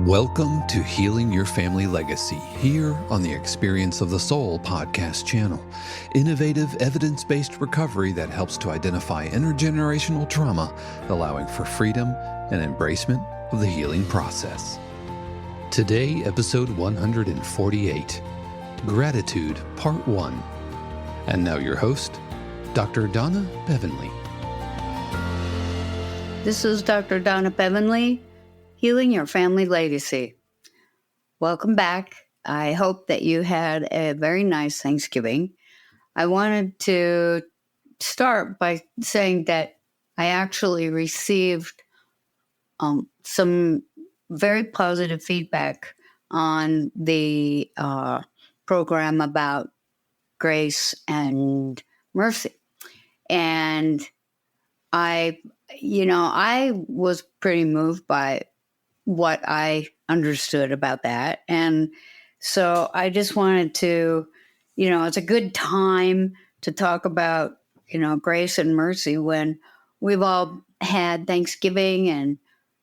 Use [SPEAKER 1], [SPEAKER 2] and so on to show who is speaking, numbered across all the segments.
[SPEAKER 1] Welcome to Healing Your Family Legacy, here on the Experience of the Soul podcast channel. Innovative, evidence-based recovery that helps to identify intergenerational trauma, allowing for freedom and embracement of the healing process. Today, episode 148, Gratitude, Part 1. And now your host, Dr. Donna Bevan-Lee.
[SPEAKER 2] This is Dr. Donna Bevan-Lee, Healing Your Family Legacy. Welcome back. I hope that you had a very nice Thanksgiving. I wanted to start by saying that I actually received some very positive feedback on the program about grace and mercy. And I was pretty moved by what I understood about that. And so I just wanted to, it's a good time to talk about, grace and mercy when we've all had Thanksgiving and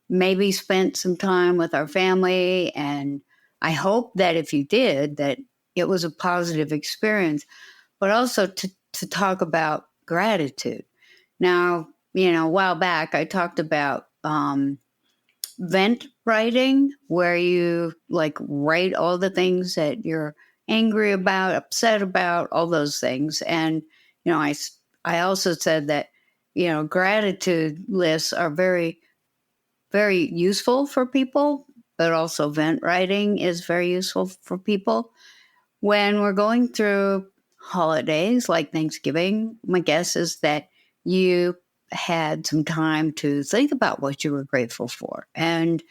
[SPEAKER 2] maybe spent some time with our family. And I hope that if you did, that it was a positive experience, but also to talk about gratitude. Now, a while back, I talked about vent writing, where you write all the things that you're angry about, upset about, all those things. And, I also said that, gratitude lists are very, very useful for people, but also vent writing is very useful for people. When we're going through holidays like Thanksgiving, my guess is that you had some time to think about what you were grateful for. And,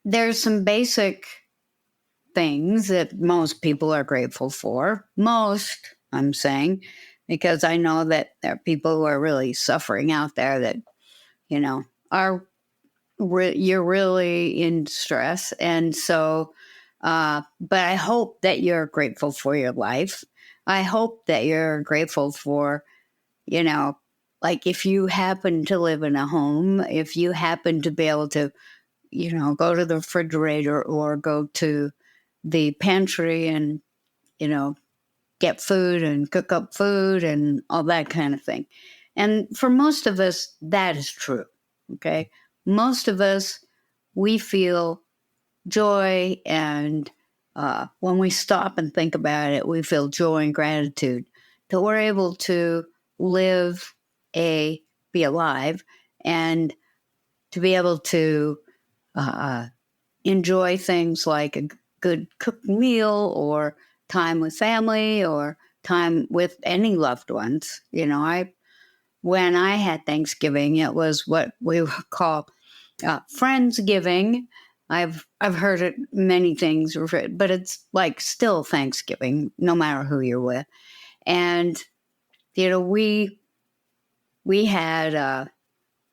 [SPEAKER 2] there's some basic things that most people are grateful for. Most, I'm saying, because I know that there are people who are really suffering out there that, you're really in stress. And so, but I hope that you're grateful for your life. I hope that you're grateful for, if you happen to live in a home, if you happen to be able to, go to the refrigerator or go to the pantry and, get food and cook up food and all that kind of thing. And for most of us, that is true. Okay. Most of us, we feel joy. And when we stop and think about it, we feel joy and gratitude that we're able to be alive, and to be able to enjoy things like a good cooked meal or time with family or time with any loved ones. When I had Thanksgiving, it was what we would call Friendsgiving. I've heard it many things, but it's still Thanksgiving, no matter who you're with. And we had a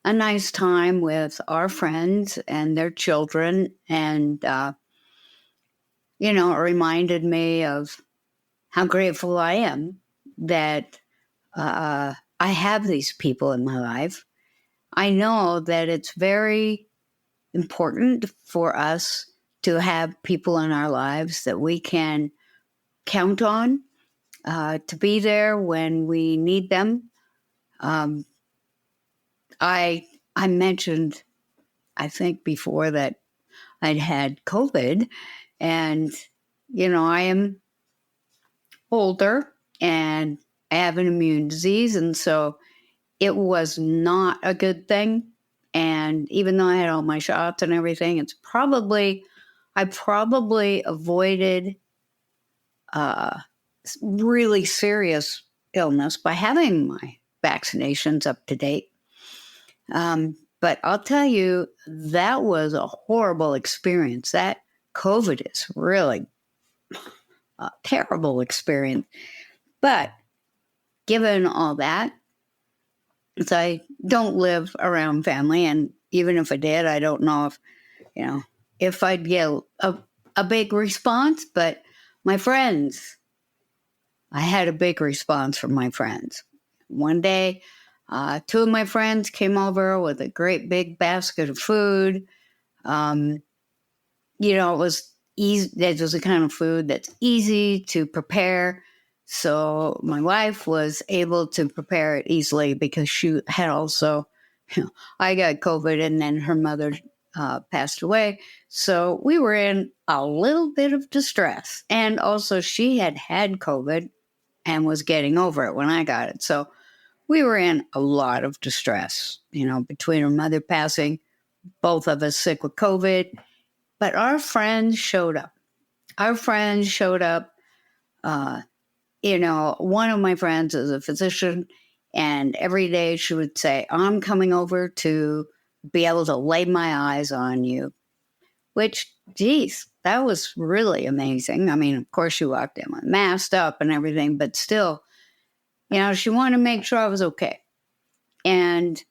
[SPEAKER 2] nice time with our friends and their children, and it reminded me of how grateful I am that I have these people in my life. I know that it's very important for us to have people in our lives that we can count on, to be there when we need them. I mentioned, I think before, that I'd had COVID, and, I am older and I have an immune disease. And so it was not a good thing. And even though I had all my shots and everything, I probably avoided really serious illness by having my vaccinations up to date. But I'll tell you, that was a horrible experience. That COVID is really a terrible experience. But given all that, so I don't live around family, and even if I did, I don't know if I'd get a big response. But my friends, I had a big response from my friends. One day, two of my friends came over with a great big basket of food. Um, it was easy. That was the kind of food that's easy to prepare. So my wife was able to prepare it easily because she had also, I got COVID and then her mother passed away. So we were in a little bit of distress. And also, she had COVID and was getting over it when I got it. So we were in a lot of distress, between her mother passing, both of us sick with COVID. But our friends showed up. Our friends showed up. One of my friends is a physician, and every day she would say, I'm coming over to be able to lay my eyes on you, which, geez, that was really amazing. I mean, of course, she walked in with masked up and everything, but still, she wanted to make sure I was okay. And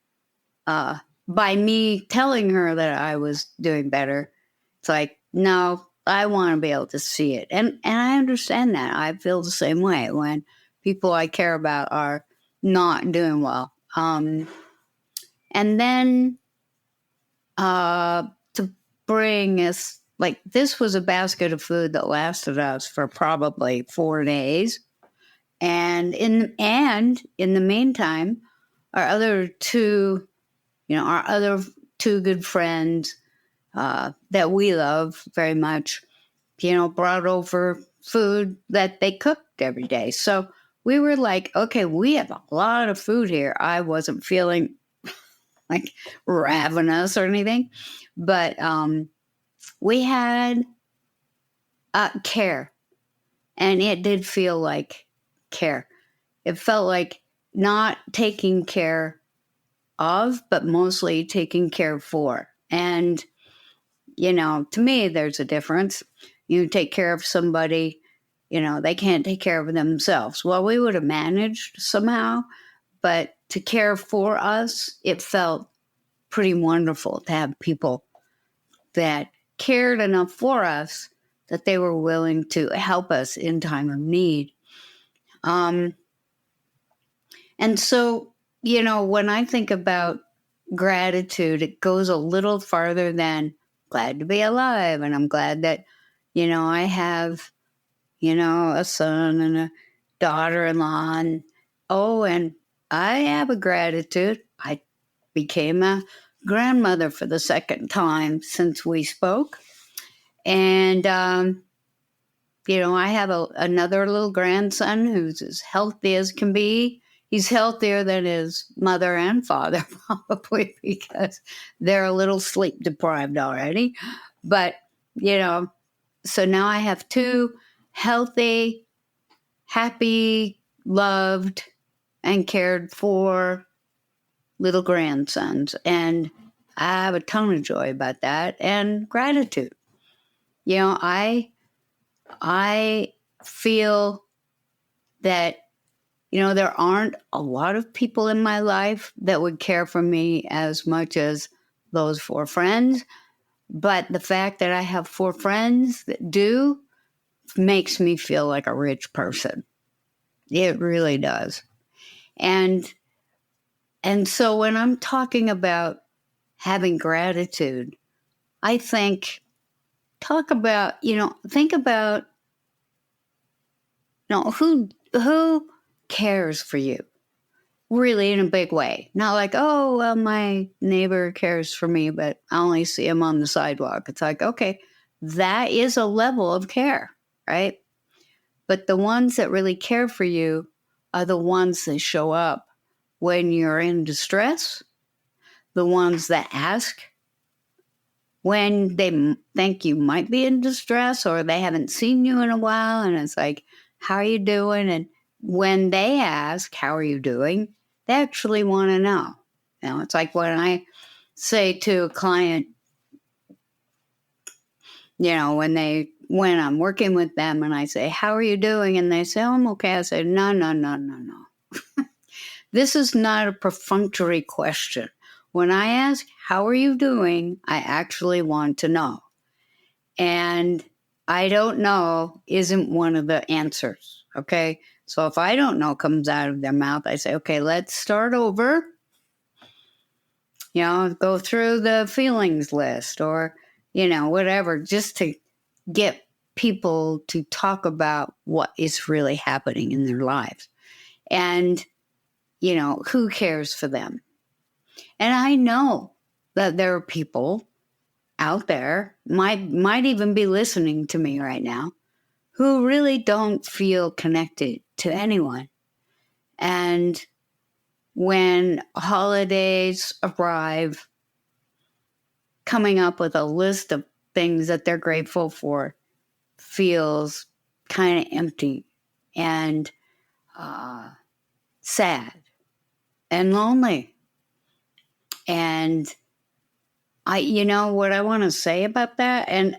[SPEAKER 2] by me telling her that I was doing better, it's like, no, I want to be able to see it. And I understand that. I feel the same way when people I care about are not doing well. And then to bring us, like, this was a basket of food that lasted us for probably 4 days. And in the meantime, our other two good friends that we love very much, brought over food that they cooked every day. So we were like, okay, we have a lot of food here. I wasn't feeling like ravenous or anything, but we had care, and it did feel like care. It felt like not taking care of, but mostly taking care for. And to me, there's a difference. You take care of somebody, they can't take care of themselves. Well, we would have managed somehow, but to care for us, it felt pretty wonderful to have people that cared enough for us that they were willing to help us in time of need. And so, when I think about gratitude, it goes a little farther than glad to be alive. And I'm glad that, I have, a son and a daughter-in-law. And I have a gratitude. I became a grandmother for the second time since we spoke. And, I have another little grandson who's as healthy as can be. He's healthier than his mother and father, probably, because they're a little sleep deprived already. But, so now I have 2 healthy, happy, loved, and cared for little grandsons. And I have a ton of joy about that and gratitude. I feel that there aren't a lot of people in my life that would care for me as much as those 4 friends. But the fact that I have 4 friends that do makes me feel like a rich person. It really does. And so when I'm talking about having gratitude, I think about who cares for you. Really, in a big way. Not like, oh, well, my neighbor cares for me, but I only see him on the sidewalk. It's like, okay, that is a level of care, right? But the ones that really care for you are the ones that show up when you're in distress, the ones that ask when they think you might be in distress or they haven't seen you in a while, and it's like, how are you doing? And when they ask, how are you doing? They actually want to know. It's like when I say to a client, when I'm working with them and I say, how are you doing? And they say, oh, I'm okay. I say, no. This is not a perfunctory question. When I ask, how are you doing? I actually want to know. And I don't know isn't one of the answers. Okay. So if I don't know comes out of their mouth, I say, okay, let's start over. go through the feelings list or, whatever, just to get people to talk about what is really happening in their lives. And, who cares for them? And I know that there are people out there, might even be listening to me right now, who really don't feel connected to anyone. And when holidays arrive, coming up with a list of things that they're grateful for feels kind of empty and sad and lonely. And what I want to say about that, and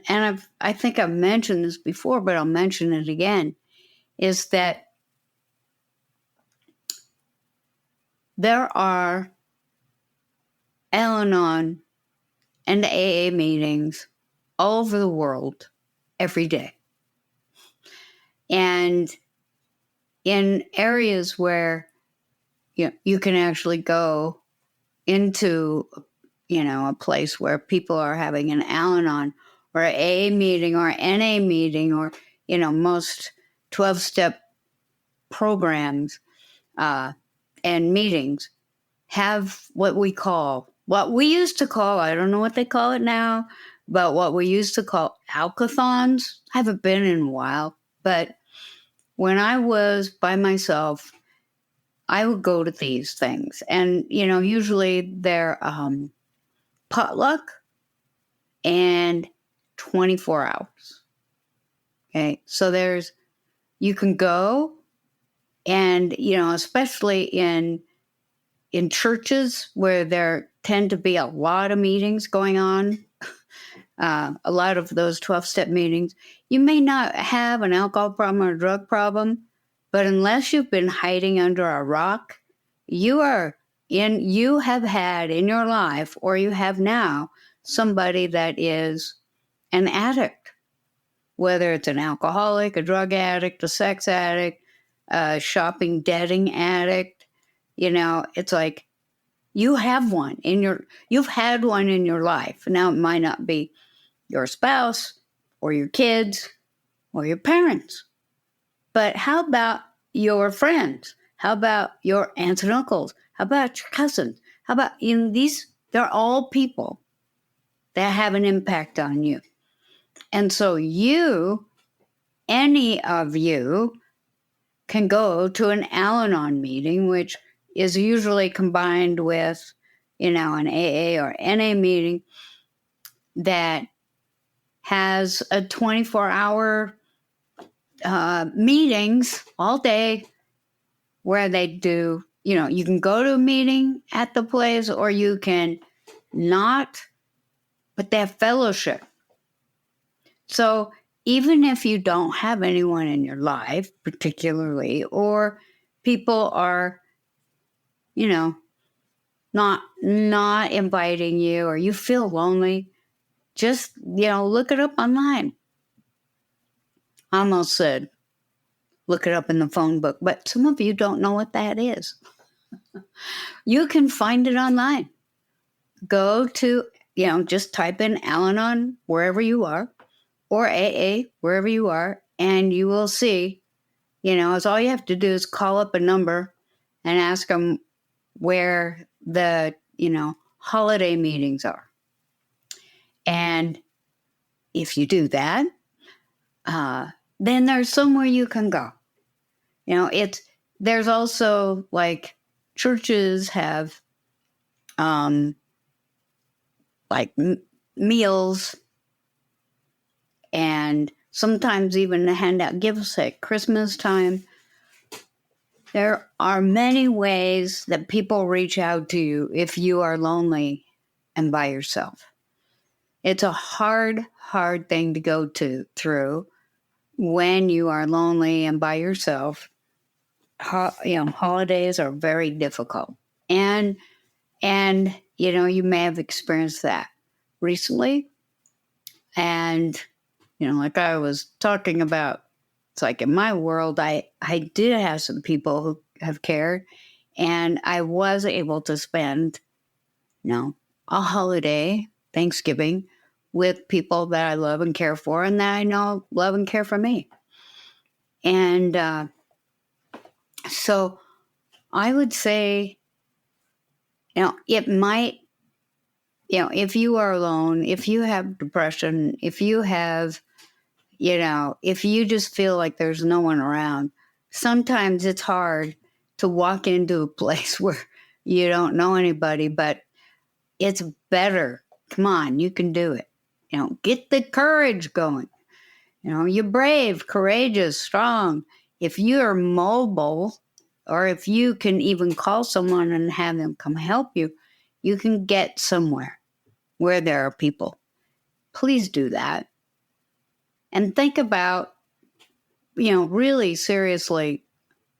[SPEAKER 2] I think I've mentioned this before, but I'll mention it again, is that there are Al-Anon and AA meetings all over the world every day. And in areas where you can actually go into a place where people are having an Al-Anon or an AA meeting or an NA meeting or, most 12-step programs and meetings have what we used to call, I don't know what they call it now, but what we used to call alkathons. I haven't been in a while, but when I was by myself, I would go to these things. And, usually they're potluck and 24 hours. Okay. So you can go and, especially in churches where there tend to be a lot of meetings going on, a lot of those 12-step meetings, you may not have an alcohol problem or a drug problem, but unless you've been hiding under a rock, you have had in your life, or you have now, somebody that is an addict, whether it's an alcoholic, a drug addict, a sex addict, a shopping debting addict. It's like you've had one in your life. Now, it might not be your spouse or your kids or your parents, but how about your friends? How about your aunts and uncles? How about your cousins? How about they're all people that have an impact on you. And so any of you can go to an Al-Anon meeting, which is usually combined with, an AA or NA meeting that has a 24-hour meetings all day where they do, you can go to a meeting at the place or you can not, but they have fellowship. So even if you don't have anyone in your life particularly, or people are, not inviting you, or you feel lonely, just, look it up online. I almost said, look it up in the phone book, but some of you don't know what that is. You can find it online. Go to, just type in Al-Anon wherever you are, or AA wherever you are, and you will see, it's all you have to do is call up a number and ask them where the, holiday meetings are. And if you do that, then there's somewhere you can go. There's also like churches have meals, and sometimes even hand out gifts at Christmas time. There are many ways that people reach out to you if you are lonely and by yourself. It's a hard thing to go through when you are lonely and by yourself. Holidays are very difficult. And you may have experienced that recently. And, like I was talking about, it's like in my world, I did have some people who have cared, and I was able to spend, a holiday, Thanksgiving, with people that I love and care for and that I know love and care for me. And so I would say, it might, if you are alone, if you have depression, if you have, if you just feel like there's no one around, sometimes it's hard to walk into a place where you don't know anybody, but it's better. Come on, you can do it. Get the courage going. You're brave, courageous, strong. If you are mobile, or if you can even call someone and have them come help you, you can get somewhere where there are people. Please do that. And think about, really seriously,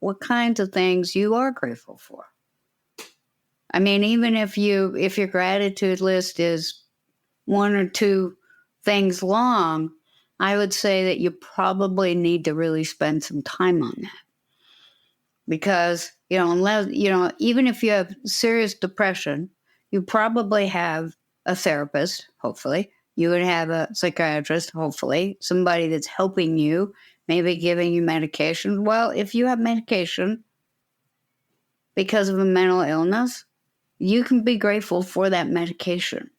[SPEAKER 2] what kinds of things you are grateful for. I mean, even if your gratitude list is one or two things long, I would say that you probably need to really spend some time on that. Because, unless, even if you have serious depression, you probably have a therapist, hopefully. You would have a psychiatrist, hopefully, somebody that's helping you, maybe giving you medication. Well, if you have medication because of a mental illness, you can be grateful for that medication.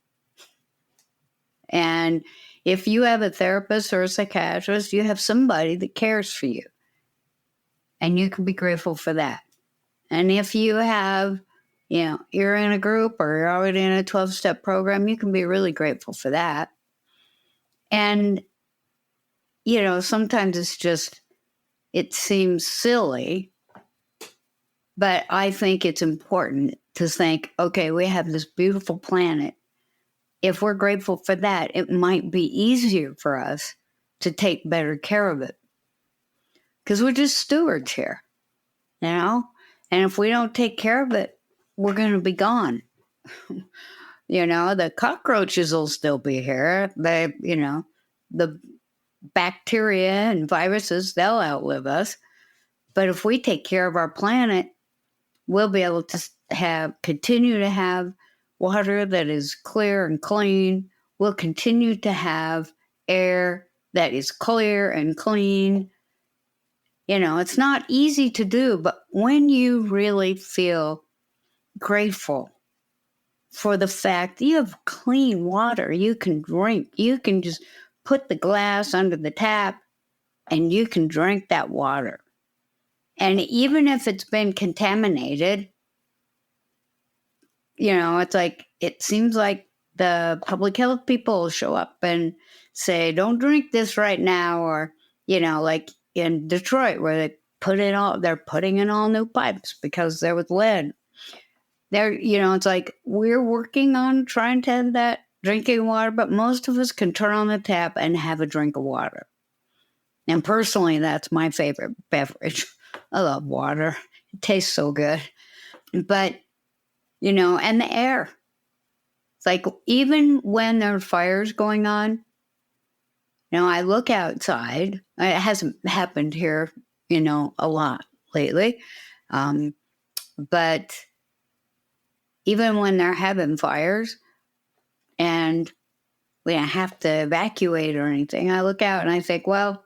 [SPEAKER 2] And if you have a therapist or a psychiatrist, you have somebody that cares for you. And you can be grateful for that. And if you have, you're in a group or you're already in a 12-step program, you can be really grateful for that. And, sometimes it seems silly, but I think it's important to think, okay, we have this beautiful planet. If we're grateful for that, it might be easier for us to take better care of it. Because we're just stewards here, And if we don't take care of it, we're going to be gone. The cockroaches will still be here. The bacteria and viruses, they'll outlive us. But if we take care of our planet, we'll be able to continue to have water that is clear and clean. We'll continue to have air that is clear and clean. It's not easy to do, but when you really feel grateful for the fact that you have clean water you can drink, you can just put the glass under the tap and you can drink that water. And even if it's been contaminated, it's like, it seems like the public health people will show up and say, don't drink this right now. Or, like in Detroit where they're putting in all new pipes because there was lead. It's like we're working on trying to have that drinking water, but most of us can turn on the tap and have a drink of water. And personally, that's my favorite beverage. I love water. It tastes so good. But, and the air. It's like even when there are fires going on, I look outside. It hasn't happened here, a lot lately. But even when they're having fires and we don't have to evacuate or anything, I look out and I think, well,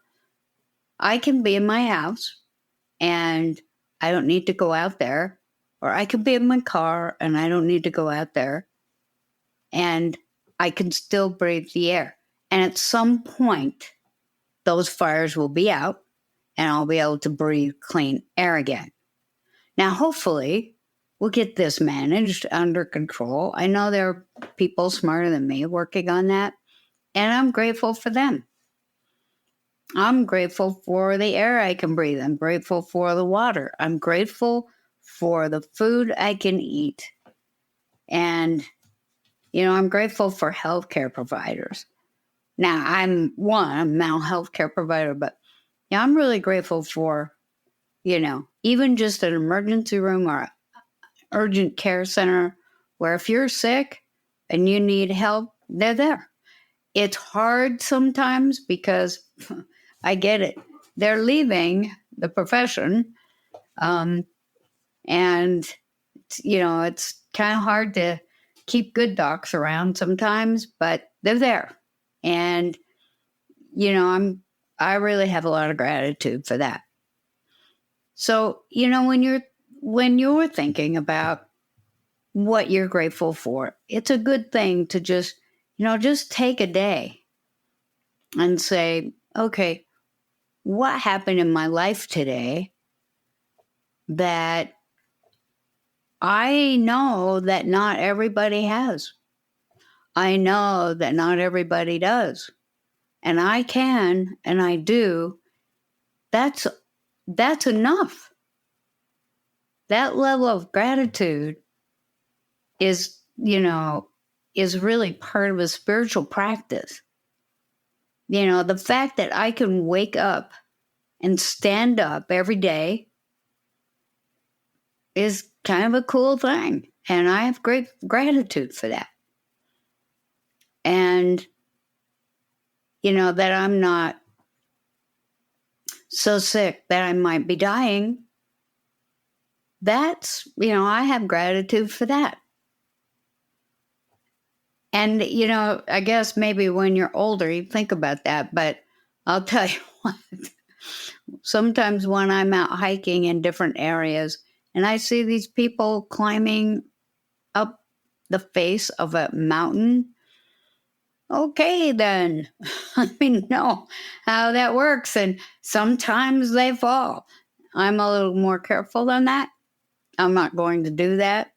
[SPEAKER 2] I can be in my house and I don't need to go out there. Or I can be in my car and I don't need to go out there. And I can still breathe the air. And at some point, those fires will be out and I'll be able to breathe clean air again. Now, hopefully, we'll get this managed under control. I know there are people smarter than me working on that, and I'm grateful for them. I'm grateful for the air I can breathe. I'm grateful for the water. I'm grateful for the food I can eat. And, I'm grateful for healthcare providers. Now, I'm a mental health care provider, but I'm really grateful for, even just an emergency room or urgent care center where if you're sick and you need help, they're there. It's hard sometimes because I get it. They're leaving the profession. And, it's kind of hard to keep good docs around sometimes, but they're there. And, I really have a lot of gratitude for that. So, when you're thinking about what you're grateful for, it's a good thing to just take a day and say, okay, what happened in my life today that I know that not everybody has? I know that not everybody does. And I can, and I do. That's enough. That level of gratitude is really part of a spiritual practice. The fact that I can wake up and stand up every day is kind of a cool thing. And I have great gratitude for that. And, that I'm not so sick that I might be dying. That's, I have gratitude for that. And, I guess maybe when you're older, you think about that. But I'll tell you what, sometimes when I'm out hiking in different areas and I see these people climbing up the face of a mountain, okay, then let me know how that works. And sometimes they fall. I'm a little more careful than that. I'm not going to do that.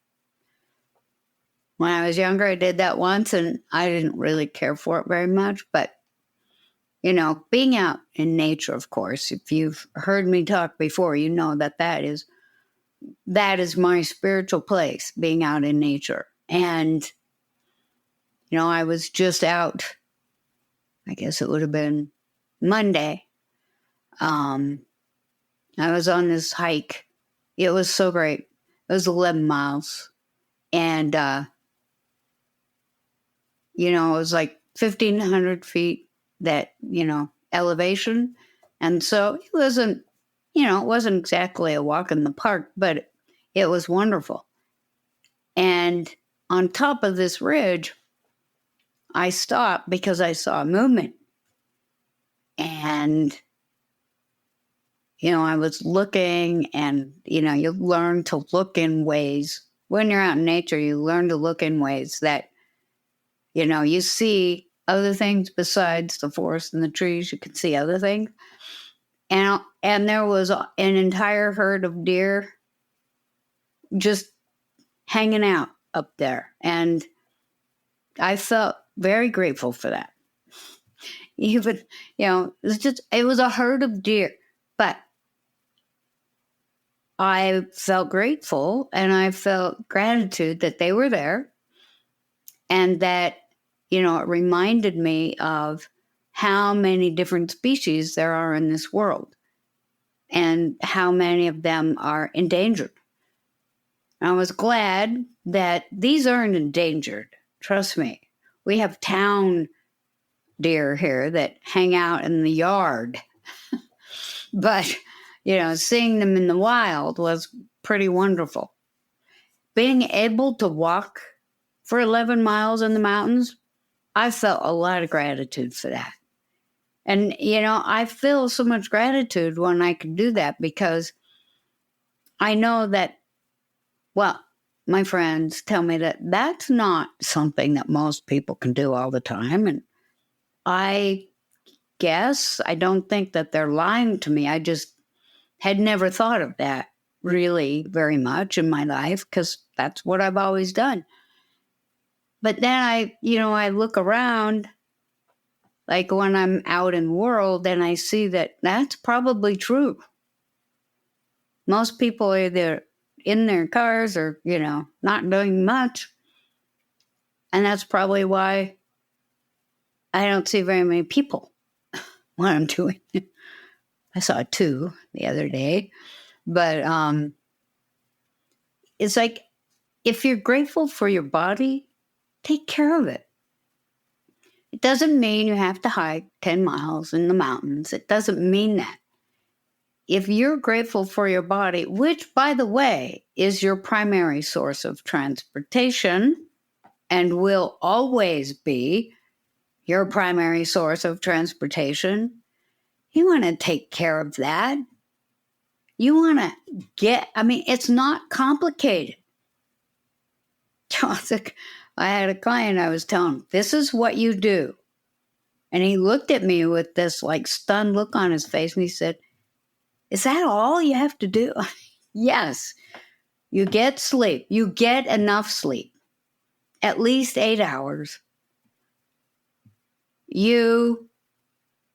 [SPEAKER 2] When I was younger, I did that once, and I didn't really care for it very much. But, being out in nature, of course, if you've heard me talk before, you know that is my spiritual place, being out in nature. And, I was just out, I guess it would have been Monday. I was on this hike. It was so great. It was 11 miles. And, it was like 1,500 feet, that, elevation. And so it wasn't exactly a walk in the park, but it was wonderful. And on top of this ridge, I stopped because I saw movement. And, I was looking, and, you learn to look in ways. When you're out in nature, you learn to look in ways that, you see other things besides the forest and the trees. You can see other things. And there was an entire herd of deer just hanging out up there. And I felt very grateful for that. Even, it was a herd of deer. But I felt grateful, and I felt gratitude that they were there, and that, it reminded me of how many different species there are in this world and how many of them are endangered. I was glad that these aren't endangered. Trust me. We have town deer here that hang out in the yard. But, seeing them in the wild was pretty wonderful. Being able to walk for 11 miles in the mountains, I felt a lot of gratitude for that. And, I feel so much gratitude when I can do that, because I know that, well, my friends tell me that that's not something that most people can do all the time. And I guess I don't think that they're lying to me. I just had never thought of that really very much in my life, because that's what I've always done. But then I look around, like when I'm out in the world, and I see that that's probably true. Most people are either in their cars or, not doing much. And that's probably why I don't see very many people when I'm doing it. I saw 2 the other day. But it's like, if you're grateful for your body, take care of it. It doesn't mean you have to hike 10 miles in the mountains. It doesn't mean that. If you're grateful for your body, which, by the way, is your primary source of transportation, and will always be your primary source of transportation, you want to take care of that. You want to it's not complicated. I had a client I was telling, this is what you do. And he looked at me with this like stunned look on his face and he said, is that all you have to do? Yes. You get sleep. You get enough sleep. At least 8 hours. You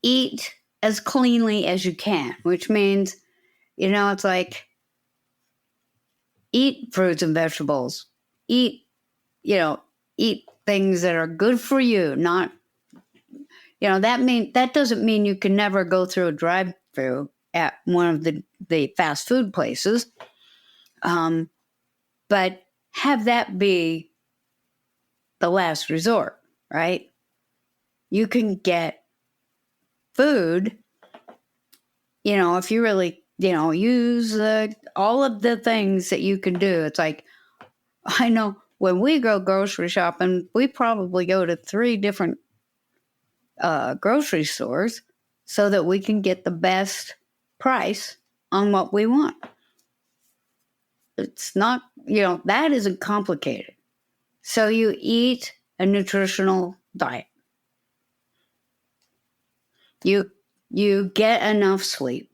[SPEAKER 2] eat as cleanly as you can, which means, it's like eat fruits and vegetables. Eat things that are good for you, not, that doesn't mean you can never go through a drive-through at one of the fast food places. But have that be the last resort, right? You can get food, if you really, use all of the things that you can do. It's like, I know when we go grocery shopping, we probably go to 3 different grocery stores so that we can get the best price on what we want. It's not, that isn't complicated. So you eat a nutritional diet. You get enough sleep.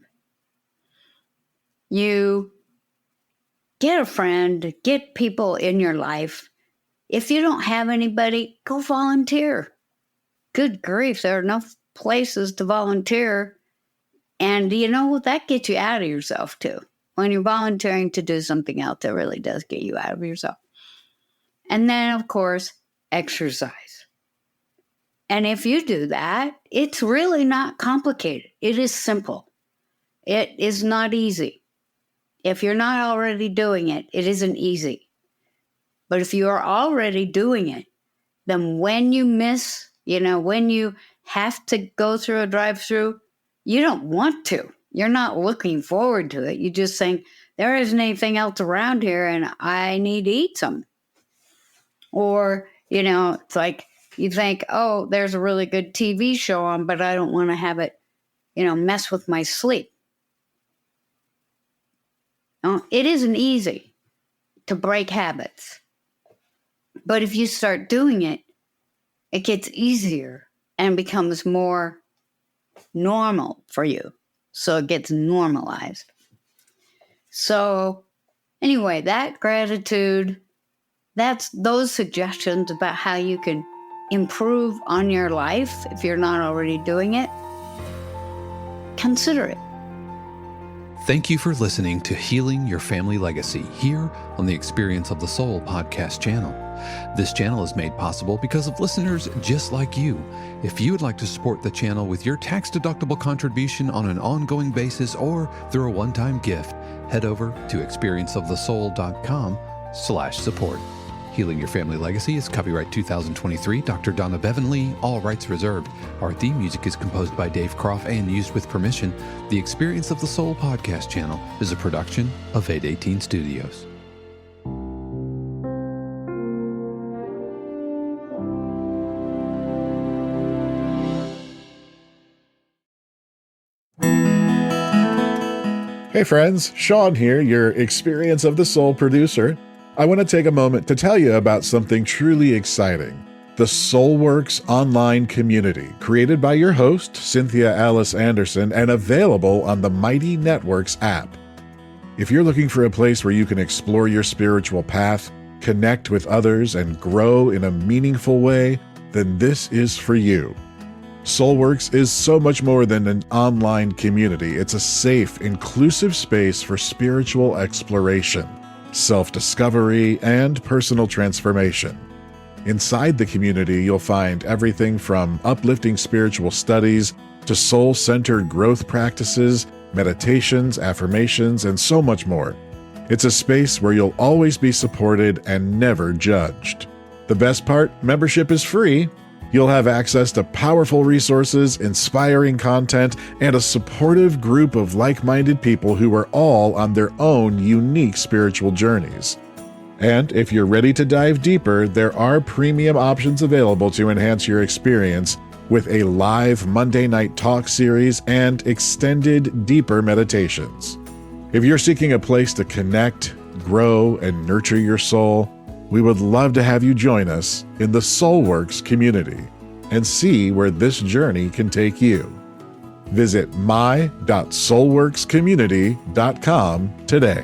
[SPEAKER 2] You get a friend, get people in your life. If you don't have anybody, go volunteer. Good grief, there are enough places to volunteer. And that gets you out of yourself too. When you're volunteering to do something else that really does get you out of yourself. And then, of course, exercise. And if you do that, it's really not complicated. It is simple. It is not easy. If you're not already doing it, it isn't easy. But if you are already doing it, then when you miss, when you have to go through a drive-through, you don't want to. You're not looking forward to it. You're just saying, there isn't anything else around here and I need to eat some. Or, it's like you think, oh, there's a really good TV show on, but I don't want to have it, mess with my sleep. No, it isn't easy to break habits. But if you start doing it, it gets easier and becomes more normal for you. So it gets normalized. So anyway, that gratitude, that's those suggestions about how you can improve on your life if you're not already doing it. Consider it.
[SPEAKER 1] Thank you for listening to Healing Your Family Legacy here on the Experience of the Soul podcast channel. This channel is made possible because of listeners just like you. If you would like to support the channel with your tax-deductible contribution on an ongoing basis or through a one-time gift, head over to experienceofthesoul.com/support. Healing Your Family Legacy is copyright 2023, Dr. Donna Bevan-Lee, all rights reserved. Our theme music is composed by Dave Croft and used with permission. The Experience of the Soul podcast channel is a production of 818 Studios.
[SPEAKER 3] Hey friends, Sean here, your Experience of the Soul producer. I want to take a moment to tell you about something truly exciting. The SoulWorks online community, created by your host, Cynthia Alice Anderson, and available on the Mighty Networks app. If you're looking for a place where you can explore your spiritual path, connect with others, and grow in a meaningful way, then this is for you. SoulWorks is so much more than an online community. It's a safe, inclusive space for spiritual exploration, self-discovery, and personal transformation. Inside the community, you'll find everything from uplifting spiritual studies to soul-centered growth practices, meditations, affirmations, and so much more. It's a space where you'll always be supported and never judged. The best part, membership is free. You'll have access to powerful resources, inspiring content, and a supportive group of like-minded people who are all on their own unique spiritual journeys. And if you're ready to dive deeper, there are premium options available to enhance your experience with a live Monday night talk series and extended, deeper meditations. If you're seeking a place to connect, grow, and nurture your soul, we would love to have you join us in the SoulWorks community and see where this journey can take you. Visit my.soulworkscommunity.com today.